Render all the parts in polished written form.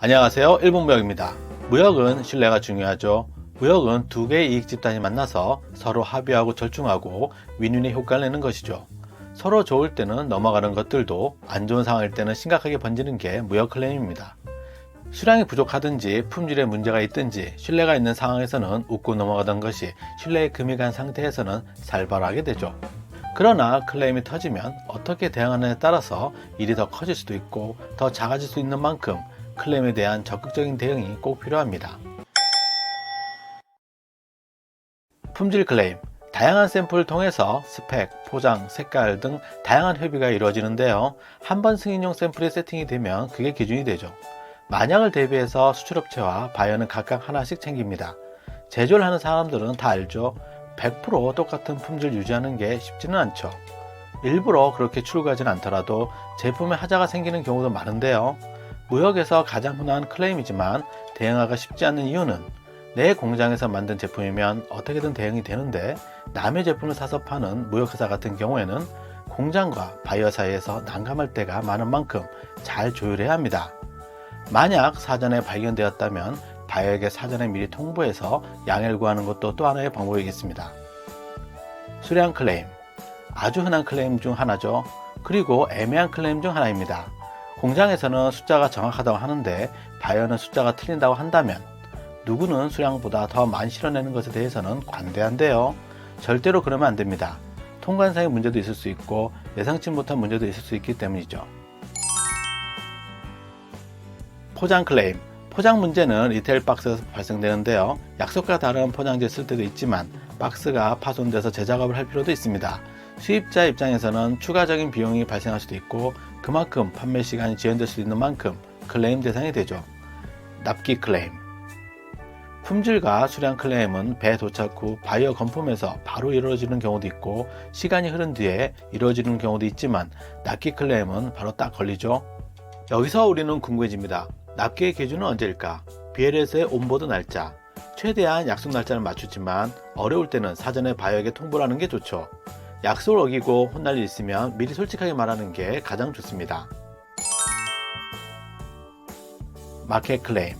안녕하세요. 일본무역입니다. 무역은 신뢰가 중요하죠. 무역은 두 개의 이익 집단이 만나서 서로 합의하고 절충하고 윈윈의 효과를 내는 것이죠. 서로 좋을 때는 넘어가는 것들도 안 좋은 상황일 때는 심각하게 번지는 게 무역 클레임입니다. 수량이 부족하든지 품질에 문제가 있든지 신뢰가 있는 상황에서는 웃고 넘어가던 것이 신뢰의 금이 간 상태에서는 살벌하게 되죠. 그러나 클레임이 터지면 어떻게 대응하느냐에 따라서 일이 더 커질 수도 있고 더 작아질 수 있는 만큼 클레임에 대한 적극적인 대응이 꼭 필요합니다. 품질 클레임. 다양한 샘플을 통해서 스펙, 포장, 색깔 등 다양한 협의가 이루어지는데요. 한 번 승인용 샘플이 세팅이 되면 그게 기준이 되죠. 만약을 대비해서 수출업체와 바이어는 각각 하나씩 챙깁니다. 제조를 하는 사람들은 다 알죠. 100% 똑같은 품질 유지하는 게 쉽지는 않죠. 일부러 그렇게 추구하진 않더라도 제품에 하자가 생기는 경우도 많은데요. 무역에서 가장 흔한 클레임이지만 대응하기가 쉽지 않는 이유는 내 공장에서 만든 제품이면 어떻게든 대응이 되는데 남의 제품을 사서 파는 무역회사 같은 경우에는 공장과 바이어 사이에서 난감할 때가 많은 만큼 잘 조율해야 합니다. 만약 사전에 발견되었다면 바이어에게 사전에 미리 통보해서 양해를 구하는 것도 또 하나의 방법이겠습니다. 수량 클레임. 아주 흔한 클레임 중 하나죠. 그리고 애매한 클레임 중 하나입니다. 공장에서는 숫자가 정확하다고 하는데 바이어는 숫자가 틀린다고 한다면 누구는 수량보다 더 많이 실어내는 것에 대해서는 관대한데요. 절대로 그러면 안 됩니다. 통관상의 문제도 있을 수 있고 예상치 못한 문제도 있을 수 있기 때문이죠. 포장 클레임. 포장 문제는 리테일 박스에서 발생되는데요. 약속과 다른 포장지를 쓸 때도 있지만 박스가 파손돼서 재작업을 할 필요도 있습니다. 수입자 입장에서는 추가적인 비용이 발생할 수도 있고 그만큼 판매 시간이 지연될 수 있는 만큼 클레임 대상이 되죠. 납기 클레임. 품질과 수량 클레임은 배 도착 후 바이어 건품에서 바로 이루어지는 경우도 있고 시간이 흐른 뒤에 이루어지는 경우도 있지만 납기 클레임은 바로 딱 걸리죠. 여기서 우리는 궁금해집니다. 납기의 기준은 언제일까? BLS의 온보드 날짜. 최대한 약속 날짜를 맞추지만 어려울 때는 사전에 바이어에게 통보를 하는 게 좋죠. 약속을 어기고 혼날 일 있으면 미리 솔직하게 말하는 게 가장 좋습니다. 마켓 클레임.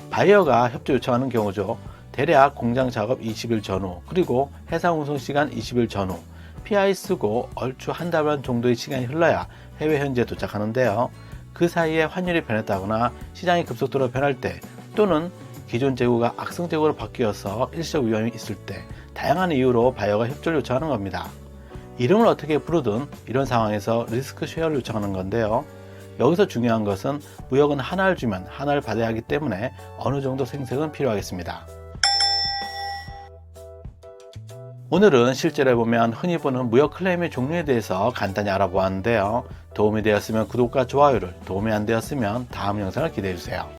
바이어가 협조 요청하는 경우죠. 대략 공장 작업 20일 전후 그리고 해상 운송 시간 20일 전후 PI 쓰고 얼추 한 달 반 정도의 시간이 흘러야 해외 현지에 도착하는데요. 그 사이에 환율이 변했다거나 시장이 급속도로 변할 때 또는 기존 재고가 악성 재고로 바뀌어서 일시적 위험이 있을 때 다양한 이유로 바이어가 협조를 요청하는 겁니다. 이름을 어떻게 부르든 이런 상황에서 리스크 쉐어를 요청하는 건데요. 여기서 중요한 것은 무역은 하나를 주면 하나를 받아야 하기 때문에 어느 정도 생색은 필요하겠습니다. 오늘은 실제로 해보면 흔히 보는 무역 클레임의 종류에 대해서 간단히 알아보았는데요. 도움이 되었으면 구독과 좋아요를, 도움이 안 되었으면 다음 영상을 기대해주세요.